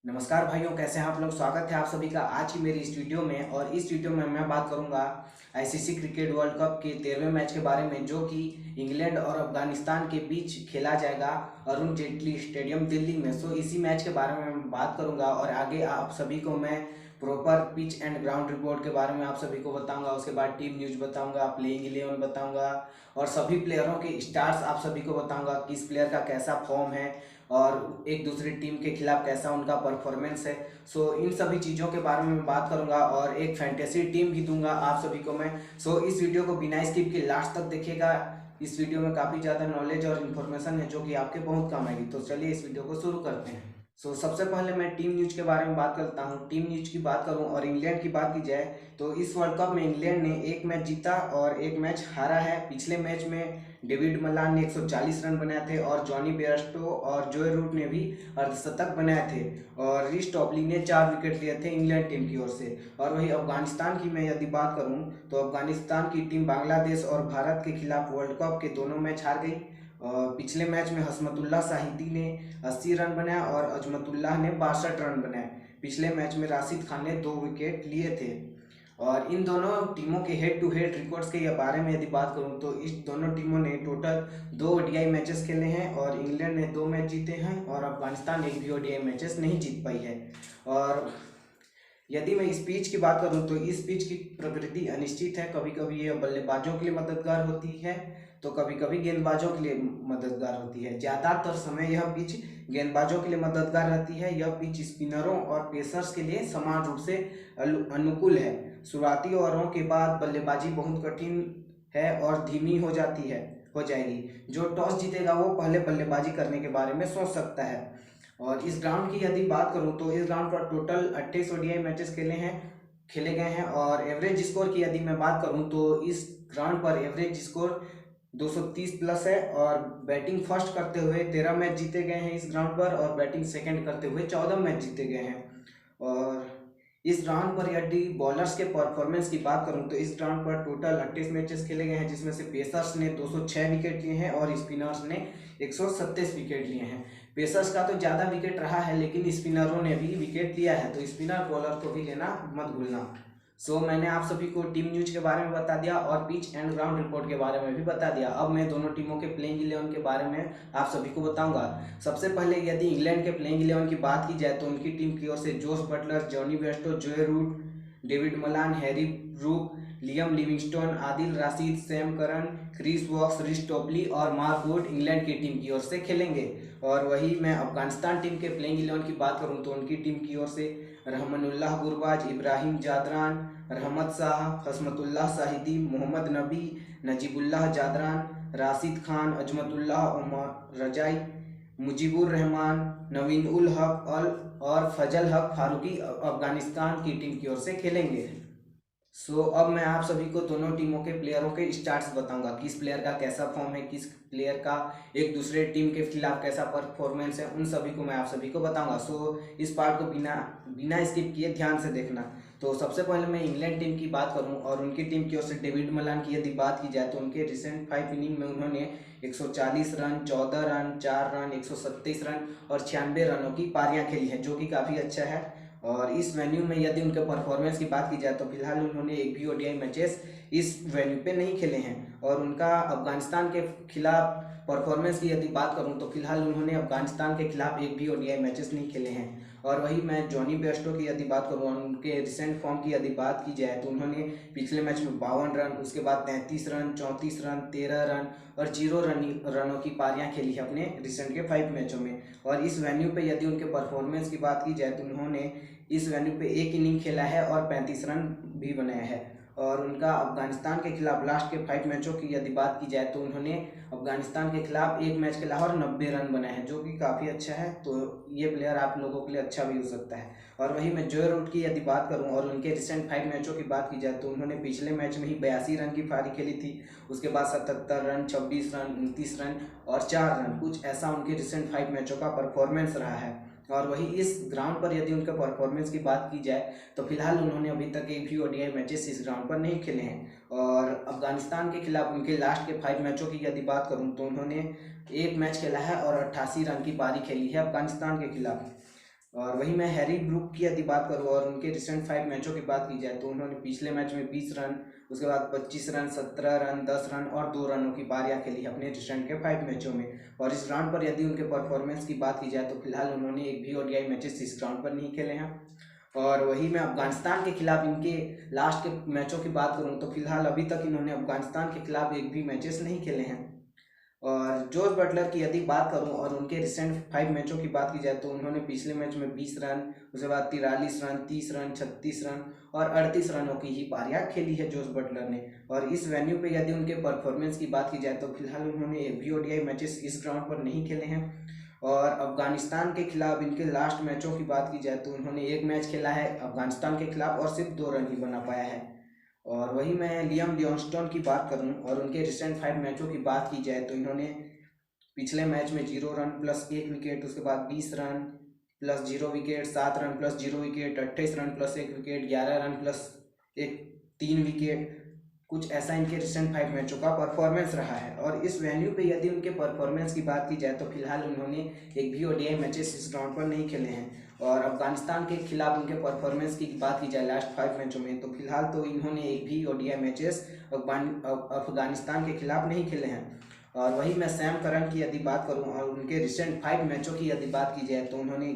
नमस्कार भाइयों, कैसे हैं आप लोग। स्वागत है आप सभी का आज की मेरी इस वीडियो में। और इस वीडियो में मैं बात करूंगा आईसीसी क्रिकेट वर्ल्ड कप के 13वें मैच के बारे में, जो कि इंग्लैंड और अफगानिस्तान के बीच खेला जाएगा अरुण जेटली स्टेडियम दिल्ली में। सो इसी मैच के बारे में मैं बात करूंगा और आगे आप सभी को मैं proper pitch and ground report के बारे में आप सभी को बताऊंगा। उसके बाद टीम न्यूज बताऊंगा, प्लेइंग 11 बताऊंगा और सभी प्लेयरों के स्टार्स आप सभी को बताऊंगा, किस प्लेयर का कैसा फॉर्म है और एक दूसरी टीम के खिलाफ कैसा उनका परफॉर्मेंस है। सो इन सभी चीज़ों के बारे में मैं बात करूंगा और एक फैंटेसी टीम भी दूंगा आप सभी को मैं। सो इस वीडियो को बिना स्किप के लास्ट तक देखिएगा। इस वीडियो में काफ़ी ज़्यादा नॉलेज और इन्फॉर्मेशन है जो कि आपके बहुत काम आएगी। तो चलिए इस वीडियो को शुरू करते हैं। सबसे पहले मैं टीम न्यूज के बारे में बात करता हूँ। टीम न्यूज की बात करूँ और इंग्लैंड की बात की जाए तो इस वर्ल्ड कप में इंग्लैंड ने एक मैच जीता और एक मैच हारा है। पिछले मैच में डेविड मलान ने 140 रन बनाए थे और जॉनी बेयरस्टो और जोए रूट ने भी अर्धशतक बनाए थे और रिस टॉपली ने 4 विकेट लिए थे इंग्लैंड टीम की ओर से। और वही अफगानिस्तान की मैं यदि बात करूं तो अफगानिस्तान की टीम बांग्लादेश और भारत के खिलाफ वर्ल्ड कप के दोनों मैच हार गई। और पिछले मैच में हसमतुल्लाह शाहिदी ने 80 रन बनाया और अजमतुल्लाह ने 62 रन बनाए। पिछले मैच में राशिद खान ने 2 विकेट लिए थे। और इन दोनों टीमों के हेड टू हेड रिकॉर्ड्स के बारे में यदि बात करूं तो इस दोनों टीमों ने टोटल 2 ओडीआई मैचेस खेले हैं और इंग्लैंड ने 2 मैच जीते हैं और अफगानिस्तान एक भी ओडीआई मैचेस नहीं जीत पाई है। और यदि मैं इस पिच की बात करूं तो इस पिच की प्रकृति अनिश्चित है। कभी कभी ये बल्लेबाजों के लिए मददगार होती है तो कभी कभी गेंदबाजों के लिए मददगार होती है। ज़्यादातर समय यह पिच गेंदबाजों के लिए मददगार रहती है। यह पिच स्पिनरों और पेसर्स के लिए समान रूप से अनुकूल है। शुरुआती ओवरों के बाद बल्लेबाजी बहुत कठिन है और धीमी हो जाएगी। जो टॉस जीतेगा वो पहले बल्लेबाजी करने के बारे में सोच सकता है। और इस ग्राउंड की यदि बात करूं तो इस ग्राउंड पर टोटल 28 ओडीआई मैचेस खेले गए हैं और एवरेज स्कोर की यदि मैं बात करूं तो इस ग्राउंड पर एवरेज स्कोर 230 प्लस है। और बैटिंग फर्स्ट करते हुए 13 मैच जीते गए हैं इस ग्राउंड पर और बैटिंग सेकंड करते हुए 14 मैच जीते गए हैं। और इस ग्राउंड पर यदि बॉलर्स के परफॉर्मेंस की बात करूं तो इस ग्राउंड पर टोटल 28 मैचेस खेले गए हैं, जिसमें से पेसर्स ने 206 विकेट लिए हैं और स्पिनर्स ने 137 विकेट लिए हैं। पेसर्स का तो ज़्यादा विकेट रहा है लेकिन स्पिनरों ने भी विकेट लिया है, तो स्पिनर बॉलर को भी लेना मत भूलना। मैंने आप सभी को टीम न्यूज के बारे में बता दिया और पिच एंड ग्राउंड रिपोर्ट के बारे में भी बता दिया। अब मैं दोनों टीमों के प्लेइंग 11 के बारे में आप सभी को बताऊंगा। सबसे पहले यदि इंग्लैंड के प्लेइंग 11 की बात की जाए तो उनकी टीम की ओर से Jos Buttler, Jonny Bairstow, Joe Root, Dawid Malan, Harry Brook, Liam Livingstone, Adil Rashid, Sam Curran, Chris Woakes, Reece Topley और मार्क वुड इंग्लैंड की टीम की ओर से खेलेंगे। और वही मैं अफगानिस्तान टीम के प्लेइंग 11 की बात करूं तो उनकी टीम की ओर से रहमानुल्लाह गुरबाज, इब्राहिम जादरान, रहमत शाह, हसमतुल्लाह शाहिदी, मोहम्मद नबी, नजीबुल्लाह जादरान, राशिद खान, अजमतुल्लाह उमर रजाई, मुजीबुर रहमान, नवीन उल हक और फजल हक फारूकी अफगानिस्तान की टीम की ओर से खेलेंगे। अब मैं आप सभी को दोनों टीमों के प्लेयरों के स्टार्ट्स बताऊंगा, किस प्लेयर का कैसा फॉर्म है, किस प्लेयर का एक दूसरे टीम के खिलाफ कैसा परफॉर्मेंस है, उन सभी को मैं आप सभी को बताऊंगा। इस पार्ट को बिना बिना स्किप किए ध्यान से देखना। तो सबसे पहले मैं इंग्लैंड टीम की बात करूं और उनकी टीम की ओर से डेविड मलान की यदि बात की जाए तो उनके रिसेंट 5 इनिंग में उन्होंने 140 रन, 14 रन, 4 रन, 127 रन और 96 रनों की पारियां खेली हैं, जो कि काफ़ी अच्छा है। और इस वेन्यू में यदि उनके परफॉर्मेंस की बात की जाए तो फिलहाल उन्होंने एक भी ओडीआई मैचेस इस वेन्यू पे नहीं खेले हैं। और उनका अफगानिस्तान के खिलाफ परफॉर्मेंस की यदि बात करूं तो फिलहाल उन्होंने अफगानिस्तान के खिलाफ एक भी ओडीआई मैचेस नहीं खेले हैं। और वही मैं जॉनी बेयरस्टो की यदि बात करूँ और उनके रिसेंट फॉर्म की यदि बात की जाए तो उन्होंने पिछले मैच में 52 रन, उसके बाद 33 रन, 34 रन, 13 रन और 0 रनों की पारियां खेली है अपने रिसेंट के 5 मैचों में। और इस वेन्यू पे यदि उनके परफॉर्मेंस की बात की जाए तो उन्होंने इस वेन्यू पे एक इनिंग खेला है और 35 रन भी बनाया है। और उनका अफगानिस्तान के खिलाफ लास्ट के 5 मैचों की यदि बात की जाए तो उन्होंने अफगानिस्तान के खिलाफ एक मैच खेला और 90 रन बनाए हैं, जो कि काफ़ी अच्छा है। तो ये प्लेयर आप लोगों के लिए अच्छा भी हो सकता है। और वही मैं जोए रूट की यदि बात करूं और उनके रिसेंट 5 मैचों की बात की जाए तो उन्होंने पिछले मैच में ही 82 रन की पारी खेली थी, उसके बाद 77 रन, 26 रन, 29 रन और 4 रन, कुछ ऐसा उनके रिसेंट 5 मैचों का परफॉर्मेंस रहा है। और वही इस ग्राउंड पर यदि उनके परफॉर्मेंस की बात की जाए तो फिलहाल उन्होंने अभी तक एक भी ओडीआई मैचेस इस ग्राउंड पर नहीं खेले हैं। और अफगानिस्तान के खिलाफ उनके लास्ट के 5 मैचों की यदि बात करूं तो उन्होंने एक मैच खेला है और 88 रन की पारी खेली है अफगानिस्तान के खिलाफ। और वही मैं हैरी ब्रूक की यदि बात करूँ और उनके रिसेंट 5 मैचों की बात की जाए तो उन्होंने पिछले मैच में 20 रन, उसके बाद 25 रन, 17 रन, 10 रन और 2 रनों की पारियां खेली अपने रिसेंट के 5 मैचों में। और इस ग्राउंड पर यदि उनके परफॉर्मेंस की बात की जाए तो फिलहाल उन्होंने एक भी ओडीआई मैचेस इस ग्राउंड पर नहीं खेले हैं। और वही मैं अफगानिस्तान के खिलाफ इनके लास्ट के मैचों की बात करूं तो फिलहाल अभी तक इन्होंने अफगानिस्तान के खिलाफ एक भी मैचेस नहीं खेले हैं। और जोस बटलर की यदि बात करूं और उनके रिसेंट 5 मैचों की बात की जाए तो उन्होंने पिछले मैच में 20 रन, उसके बाद 43 रन, 30 रन, 36 रन और 38 रनों की ही पारियां खेली है जोस बटलर ने। और इस वेन्यू पे यदि उनके परफॉर्मेंस की बात की जाए तो फिलहाल उन्होंने एक भी ओडीआई मैचेस इस ग्राउंड पर नहीं खेले हैं। और अफगानिस्तान के खिलाफ इनके लास्ट मैचों की बात की जाए तो उन्होंने एक मैच खेला है अफगानिस्तान के खिलाफ और सिर्फ 2 रन ही बना पाया है। और वही मैं लियम लियोनस्टोन की बात करूं और उनके रिसेंट 5 मैचों की बात की जाए तो इन्होंने पिछले मैच में 0 रन प्लस 1 विकेट, उसके बाद 20 run plus 0 wicket, 7 run plus 0 wicket, 28 run plus 1 wicket, 11 run plus 3 wicket, कुछ ऐसा इनके रिसेंट 5 मैचों का परफॉर्मेंस रहा है। और इस वेन्यू पे यदि उनके परफॉर्मेंस की बात की जाए तो फिलहाल उन्होंने एक भी ओडीआई मैचेस इस ग्राउंड पर नहीं खेले हैं। और अफगानिस्तान के खिलाफ उनके परफॉर्मेंस की बात की जाए लास्ट 5 मैचों में तो फिलहाल तो इन्होंने एक भी ओडीआई मैचेस अफगानिस्तान के खिलाफ नहीं खेले हैं। और वही मैं सैम करन की यदि बात करूं और उनके रिसेंट 5 मैचों की यदि बात की जाए तो उन्होंने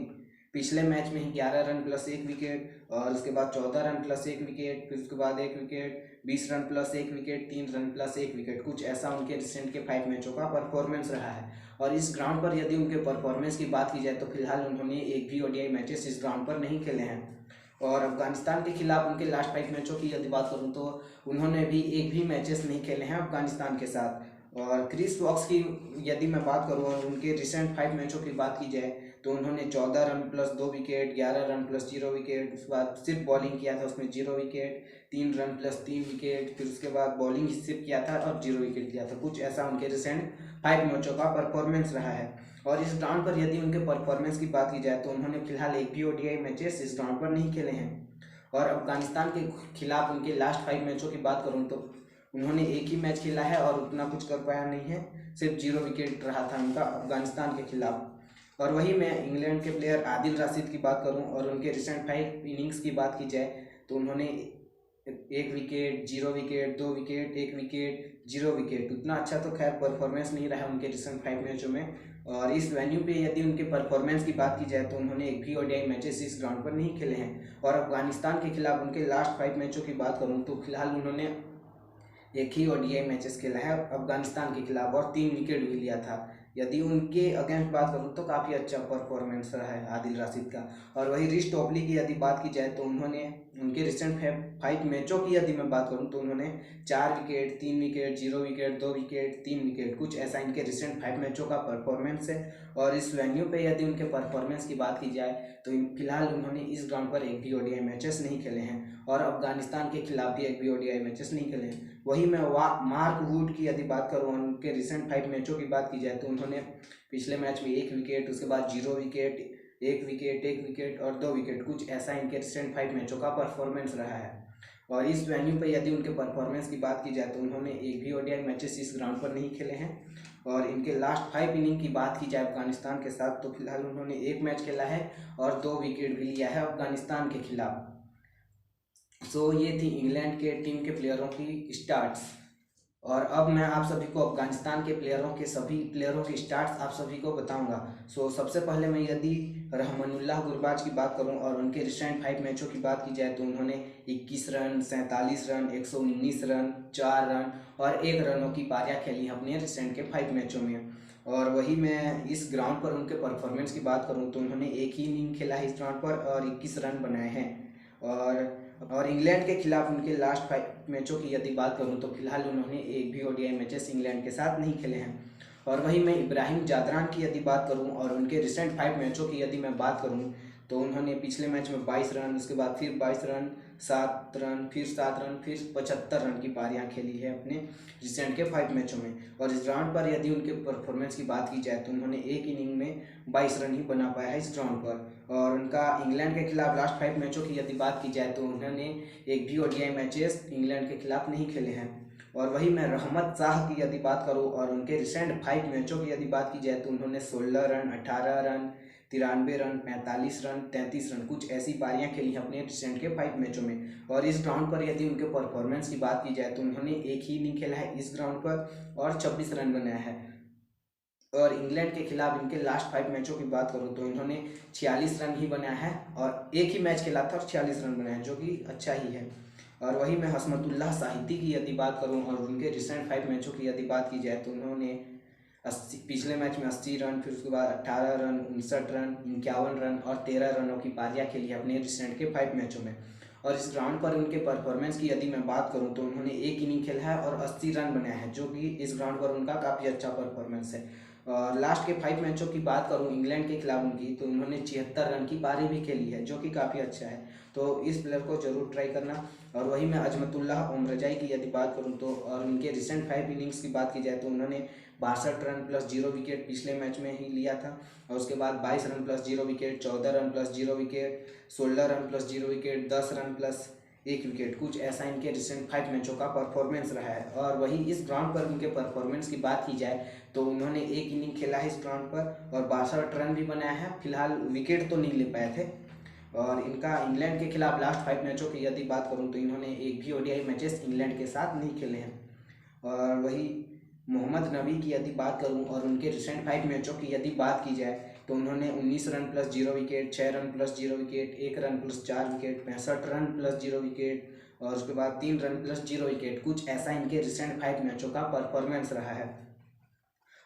पिछले मैच में ही 11 रन प्लस 1 विकेट, और उसके बाद 14 रन प्लस 1 विकेट, फिर उसके बाद 1 wicket, 20 run plus 1 wicket, 3 run plus 1 wicket, कुछ ऐसा उनके रिसेंट के 5 मैचों का परफॉर्मेंस रहा है। और इस ग्राउंड पर यदि उनके परफॉर्मेंस की बात की जाए तो फिलहाल उन्होंने एक भी ओडीआई मैचेस इस ग्राउंड पर नहीं खेले हैं। और अफगानिस्तान के खिलाफ उनके लास्ट 5 मैचों की यदि बात करूं तो उन्होंने भी एक भी मैचेस नहीं खेले हैं अफगानिस्तान के साथ। और क्रिस वॉक्स की यदि मैं बात करूं और उनके रिसेंट 5 मैचों की बात की जाए तो उन्होंने 14 run plus 2 wicket, 11 run plus 0 wicket, उसके बाद सिर्फ बॉलिंग किया था उसमें 0 विकेट, 3 रन प्लस 3 विकेट, फिर उसके बाद बॉलिंग ही सिर्फ किया था और 0 विकेट लिया था। कुछ ऐसा उनके रिसेंट 5 मैचों का परफॉर्मेंस रहा है। और इस ग्राउंड पर यदि उनके परफॉर्मेंस की बात की जाए तो उन्होंने फिलहाल एक भी ओडीआई मैचेस इस ग्राउंड पर नहीं खेले हैं। और अफगानिस्तान के खिलाफ उनके लास्ट 5 मैचों की बात करूं तो उन्होंने एक ही मैच खेला है और उतना कुछ कर पाया नहीं है, सिर्फ 0 विकेट रहा था उनका अफगानिस्तान के खिलाफ। और वही मैं इंग्लैंड के प्लेयर आदिल राशिद की बात करूं और उनके रिसेंट 5 इनिंग्स की बात की जाए तो उन्होंने 1 wicket, 0 wicket, 2 wicket, 1 wicket, 0 wicket, उतना अच्छा तो खैर परफॉर्मेंस नहीं रहा उनके रिसेंट 5 मैचों में। और इस वेन्यू पे यदि उनके परफॉर्मेंस की बात की जाए तो उन्होंने एक भी ओडीआई मैचेस इस ग्राउंड पर नहीं खेले हैं। और अफगानिस्तान के खिलाफ उनके लास्ट 5 मैचों की बात करूं तो फिलहाल उन्होंने एक ही ओडीआई मैचेस खेला है अफगानिस्तान के खिलाफ और 3 विकेट भी लिया था। यदि उनके अगेंस्ट बात करूं तो काफ़ी अच्छा परफॉर्मेंस रहा है आदिल राशिद का। और वही रिश टॉपली की यदि बात की जाए तो उन्होंने उनके रिसेंट 5 मैचों की यदि मैं बात करूं तो उन्होंने 4 wicket, 3 wicket, 0 wicket, 2 wicket, 3 wicket, कुछ ऐसा इनके रिसेंट 5 मैचों का परफॉर्मेंस है। और इस वेन्यू पे यदि उनके परफॉर्मेंस की बात की जाए तो फिलहाल उन्होंने इस ग्राउंड पर एक भी ओडीआई मैचेस नहीं खेले हैं और अफगानिस्तान के खिलाफ भी एक भी ओडीआई मैचेस नहीं खेले हैं। वही मैं मार्क वुड की यदि बात करूँ उनके रिसेंट 5 मैचों की बात की जाए तो उन्होंने पिछले मैच में 1 विकेट, उसके बाद 0 विकेट, 1 विकेट, 1 विकेट और 2 विकेट, कुछ ऐसा इनके रिसेंट 5 मैचों का परफॉर्मेंस रहा है। और इस वेन्यू पे यदि उनके परफॉर्मेंस की बात की जाए तो उन्होंने एक भी ओडीआई मैचेस इस ग्राउंड पर नहीं खेले हैं। और इनके लास्ट 5 इनिंग की बात की जाए अफगानिस्तान के साथ तो फिलहाल उन्होंने एक मैच खेला है और 2 विकेट भी लिया है अफगानिस्तान के खिलाफ। सो ये थी इंग्लैंड के टीम के प्लेयरों की स्टार्ट्स। और अब मैं आप सभी को अफगानिस्तान के प्लेयरों के सभी प्लेयरों के स्टार्ट्स आप सभी को बताऊंगा। सो सबसे पहले मैं यदि रहमानुल्लाह गुरबाज की बात करूं और उनके रिसेंट 5 मैचों की बात की जाए तो उन्होंने 21 रन, 47 रन, 119 रन, 4 रन और 1 रनों की पारियां खेली अपने रिसेंट के 5 मैचों में। और वही मैं इस ग्राउंड पर उनके परफॉर्मेंस की बात करूं तो उन्होंने एक ही इनिंग खेला है इस ग्राउंड पर और 21 रन बनाए हैं। और इंग्लैंड के खिलाफ उनके लास्ट 5 मैचों की यदि बात करूं तो फिलहाल उन्होंने एक भी ओडीआई मैचेस इंग्लैंड के साथ नहीं खेले हैं। और वही मैं इब्राहिम जादरान की यदि बात करूं और उनके रिसेंट 5 मैचों की यदि मैं बात करूं तो उन्होंने पिछले मैच में 22 रन, उसके बाद फिर 22 रन, 7 रन, फिर 7 रन, फिर 75 रन की पारियां खेली है अपने रिसेंट के 5 मैचों में। और इस ग्राउंड पर यदि उनके परफॉर्मेंस की बात की जाए तो उन्होंने एक इनिंग में 22 रन ही बना पाया है इस ग्राउंड पर। और उनका इंग्लैंड के खिलाफ लास्ट 5 मैचों की यदि बात की जाए तो उन्होंने एक भी ओडीआई मैचेस इंग्लैंड के खिलाफ नहीं खेले हैं। और वही मैं रहमत शाह की यदि बात करूं और उनके रिसेंट 5 मैचों की यदि बात की जाए तो उन्होंने 16 run, 18 run, run, 45 run, 33 run, कुछ ऐसी पारियां खेली हैं अपने रिसेंट के 5 मैचों में। और इस ग्राउंड पर यदि उनके परफॉर्मेंस की बात की जाए तो उन्होंने एक ही इनिंग खेला है इस ग्राउंड पर और 26 रन बनाया है। और इंग्लैंड के खिलाफ इनके लास्ट 5 मैचों की बात करूं तो इन्होंने 46 रन ही बनाया है और एक ही मैच खेला था और 46 रन बनाया है, जो कि अच्छा ही है। और वही मैं हसमतुल्लाह साहिती की यदि बात करूं और उनके रिसेंट 5 मैचों की यदि बात की जाए तो उन्होंने 80 पिछले मैच में 80 रन, फिर उसके बाद 18 रन, 59 रन, 51 रन और 13 रनों की पारियां खेली अपने रिसेंट के 5 मैचों में। और इस ग्राउंड पर उनके परफॉर्मेंस की यदि मैं बात करूं तो उन्होंने एक इनिंग खेला है और 80 रन बनाया है, जो कि इस ग्राउंड पर उनका काफ़ी अच्छा परफॉर्मेंस है। और लास्ट के 5 मैचों की बात करूं इंग्लैंड के खिलाफ उनकी तो उन्होंने 76 रन की पारी भी खेली है, जो कि काफ़ी अच्छा है। तो इस प्लेयर को जरूर ट्राई करना। और वही मैं अजमतुल्लाह ओमरजाई की यदि बात करूं तो और उनके रिसेंट 5 इनिंग्स की बात की जाए तो उन्होंने 62 रन प्लस 0 विकेट पिछले मैच में ही लिया था। और उसके बाद 22 run plus 0 wicket, 14 run plus 0 wicket, 16 run plus 0 wicket, 10 run plus 1 wicket, कुछ ऐसा इनके रिसेंट 5 मैचों का परफॉर्मेंस रहा है। और वही इस ग्राउंड पर उनके परफॉर्मेंस की बात की जाए तो उन्होंने एक इनिंग खेला है इस ग्राउंड पर और 62 रन भी बनाया है। फिलहाल विकेट तो नहीं ले पाए थे। और इनका इंग्लैंड के खिलाफ लास्ट 5 मैचों की यदि बात करूं तो इन्होंने एक भी ओडीआई मैचेस इंग्लैंड के साथ नहीं खेले हैं। और वही मोहम्मद नबी की यदि बात करूं और उनके रिसेंट 5 मैचों की यदि बात की जाए तो उन्होंने 19 run plus 0 wicket, 6 run plus 0 wicket, 1 run plus 4 wicket, 65 run plus 0 wicket और उसके बाद 3 रन प्लस 0 विकेट, कुछ ऐसा इनके रिसेंट 5 मैचों का परफॉर्मेंस रहा है।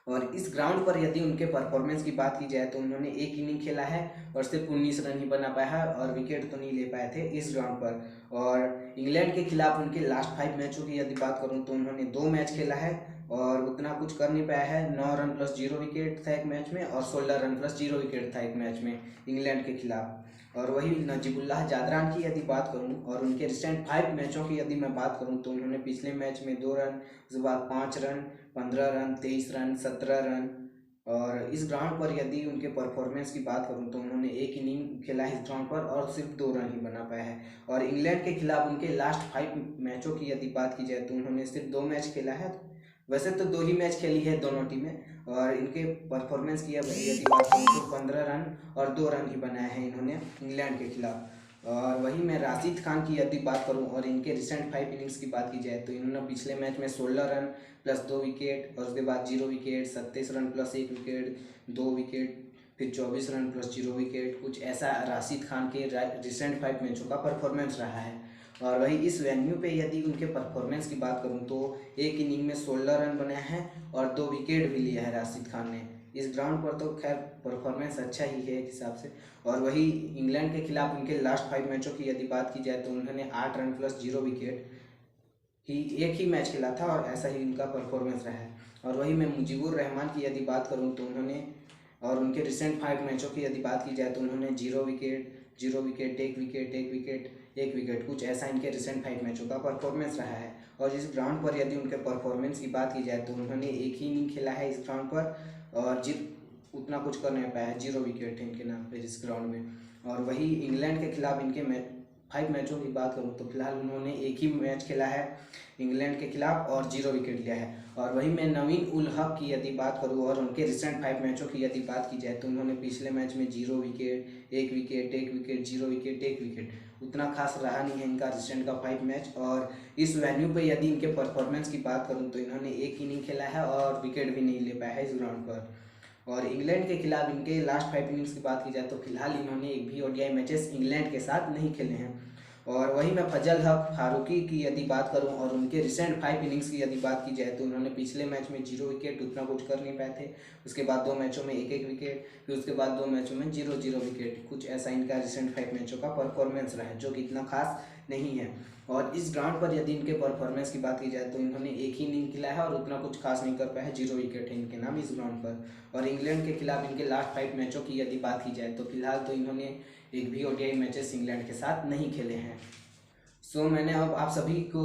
और इस ग्राउंड पर यदि उनके परफॉर्मेंस की बात की जाए तो उन्होंने एक इनिंग खेला है और सिर्फ 19 रन ही बना पाया है और विकेट तो नहीं ले पाए थे इस ग्राउंड पर। और इंग्लैंड के खिलाफ उनके लास्ट 5 मैचों की यदि बात करूं तो उन्होंने 2 मैच खेला है और उतना कुछ कर नहीं पाया है। 9 रन प्लस 0 विकेट था एक मैच में और 16 रन प्लस 0 विकेट था एक मैच में इंग्लैंड के खिलाफ। और वही नजीबुल्लाह जादरान की यदि बात करूं और उनके रिसेंट 5 मैचों की यदि मैं बात करूं तो उन्होंने पिछले मैच में 2 रन, उसके बाद 5 रन, 15 रन, 23 रन, 17 रन। और इस ग्राउंड पर यदि उनके परफॉर्मेंस की बात करूं तो उन्होंने एक इनिंग खेला है इस ग्राउंड पर और सिर्फ 2 रन ही बना पाया है। और इंग्लैंड के खिलाफ उनके लास्ट 5 मैचों की यदि बात की जाए तो उन्होंने सिर्फ 2 मैच खेला है। वैसे तो 2 ही मैच खेली है दोनों टीमें। और इनके परफॉर्मेंस की यदि बात करूँ तो 15 रन और 2 रन ही बनाए हैं इन्होंने इंग्लैंड के खिलाफ। और वही मैं राशिद खान की यदि बात करूं और इनके रिसेंट 5 इनिंग्स की बात की जाए तो इन्होंने पिछले मैच में 16 रन प्लस 2 विकेट और उसके बाद 0 wicket, 27 run plus 1 wicket, 2 wicket, फिर 24 रन प्लस 0 विकेट, कुछ ऐसा राशिद खान के रिसेंट 5 मैचों का परफॉर्मेंस रहा है। और वही इस वेन्यू पे यदि उनके परफॉर्मेंस की बात करूं तो एक इनिंग में 16 रन बनाए हैं और 2 विकेट भी लिया है राशिद खान ने। इस ग्राउंड पर तो खैर परफॉर्मेंस अच्छा ही है एक हिसाब से। और वही इंग्लैंड के खिलाफ उनके लास्ट 5 मैचों की यदि बात की जाए तो उन्होंने 8 रन प्लस 0 विकेट ही एक ही मैच खेला था और ऐसा ही उनका परफॉर्मेंस रहा है। और वही मैं मुजीबुर रहमान की यदि बात करूं तो उन्होंने और उनके रिसेंट 5 मैचों की यदि बात की जाए तो उन्होंने 0 wicket, 0 wicket, 1 wicket, 1 wicket, 1 wicket, कुछ ऐसा इनके रिसेंट 5 मैचों का परफॉर्मेंस रहा है। और इस ग्राउंड पर यदि उनके परफॉर्मेंस की बात की जाए तो उन्होंने एक ही इनिंग खेला है इस ग्राउंड पर और उतना कुछ कर नहीं पाया है। 0 विकेट है इनके नाम पर इस ग्राउंड में। और वही इंग्लैंड के खिलाफ इनके 5 मैचों की बात करूं तो फिलहाल उन्होंने एक ही मैच खेला है इंग्लैंड के खिलाफ और 0 विकेट लिया है। और वही मैं नवीन उल हक की यदि बात करूं और उनके रिसेंट 5 मैचों की यदि बात की जाए तो उन्होंने पिछले मैच में 0 wicket, 1 wicket, 1 wicket, 0 wicket, 1 wicket, उतना खास रहा नहीं है इनका रिसेंट का 5 मैच। और इस वेन्यू पे यदि इनके परफॉर्मेंस की बात करूं तो इन्होंने एक इनिंग खेला है और विकेट भी नहीं ले पाया है इस ग्राउंड पर। और इंग्लैंड के खिलाफ इनके लास्ट 5 इनिंग्स की बात की जाए तो फिलहाल इन्होंने एक भी ओडीआई मैचेस इंग्लैंड के साथ नहीं खेले हैं। और वही मैं फजल हक फारूकी की यदि बात करूं और उनके रिसेंट 5 इनिंग्स की यदि बात की जाए तो उन्होंने पिछले मैच में 0 विकेट, उतना कुछ कर नहीं पाए थे। उसके बाद 2 मैचों में 1-1 विकेट, फिर उसके बाद 2 मैचों में 0-0 विकेट, कुछ ऐसा इनका रिसेंट 5 मैचों का परफॉर्मेंस रहा है जो कि इतना खास नहीं है। और इस ग्राउंड पर यदि इनके परफॉर्मेंस की बात की जाए तो इन्होंने एक ही इनिंग खेला है और उतना कुछ खास नहीं कर पाया है। 0 विकेट है इनके नाम इस ग्राउंड पर। और इंग्लैंड के खिलाफ इनके लास्ट 5 मैचों की यदि बात की जाए तो फिलहाल तो इन्होंने एक भी ओडीआई मैचेस इंग्लैंड के साथ नहीं खेले हैं। सो मैंने अब आप सभी को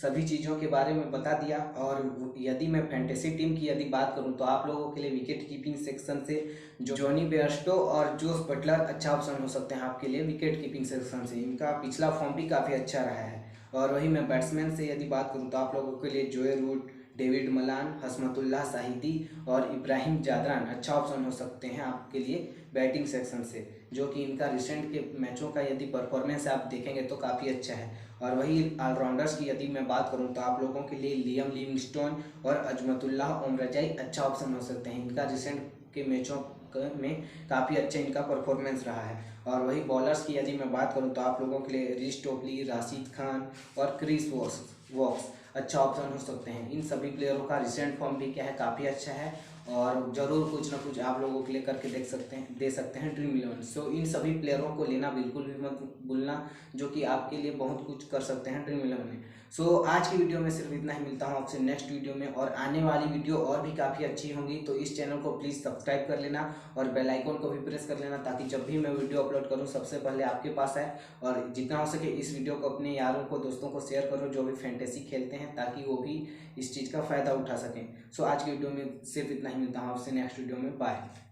सभी चीज़ों के बारे में बता दिया। और यदि मैं फैंटेसी टीम की यदि बात करूं तो आप लोगों के लिए विकेट कीपिंग सेक्शन से जॉनी बेयरस्टो और जोस बटलर अच्छा ऑप्शन हो सकते हैं आपके लिए विकेट कीपिंग सेक्शन से। इनका पिछला फॉर्म भी काफ़ी अच्छा रहा है। और वही मैं बैट्समैन से यदि बात करूं तो आप लोगों के लिए जोए Root, Dawid Malan, Hashmatullah Shahidi और इब्राहिम जादरान अच्छा ऑप्शन हो सकते हैं आपके लिए बैटिंग सेक्शन से, जो कि इनका रिसेंट के मैचों का यदि परफॉर्मेंस आप देखेंगे तो काफ़ी अच्छा है। और वही ऑलराउंडर्स की यदि मैं बात करूं तो आप लोगों के लिए लियम लिविंगस्टोन और अजमतुल्लाह ओमरजाई अच्छा ऑप्शन हो सकते हैं। इनका रिसेंट के मैचों में काफ़ी अच्छा इनका परफॉर्मेंस रहा है। और वही बॉलर्स की यदि मैं बात करूं तो आप लोगों के लिए रिश टोपली, राशिद खान और क्रिस वॉक्स अच्छा ऑप्शन हो सकते हैं। इन सभी प्लेयरों का रिसेंट फॉर्म भी क्या है, काफ़ी अच्छा है और ज़रूर कुछ ना कुछ आप लोगों के लिए करके दे सकते हैं ड्रीम 11। सो इन सभी प्लेयरों को लेना बिल्कुल भी मत भूलना, जो कि आपके लिए बहुत कुछ कर सकते हैं ड्रीम 11 में। सो आज की वीडियो में सिर्फ इतना ही, मिलता हूँ आपसे नेक्स्ट वीडियो में, और आने वाली वीडियो और भी काफ़ी अच्छी होंगी। तो इस चैनल को प्लीज़ सब्सक्राइब कर लेना और बेल आइकन को भी प्रेस कर लेना, ताकि जब भी मैं वीडियो अपलोड करूँ सबसे पहले आपके पास आए। और जितना हो सके इस वीडियो को अपने यारों को, दोस्तों को शेयर करो जो भी फैंटेसी खेलते हैं, ताकि वो भी इस चीज़ का फ़ायदा उठा सकें। सो आज की वीडियो में सिर्फ इतना ही, मिलता हूँ आपसे नेक्स्ट वीडियो में। बाय।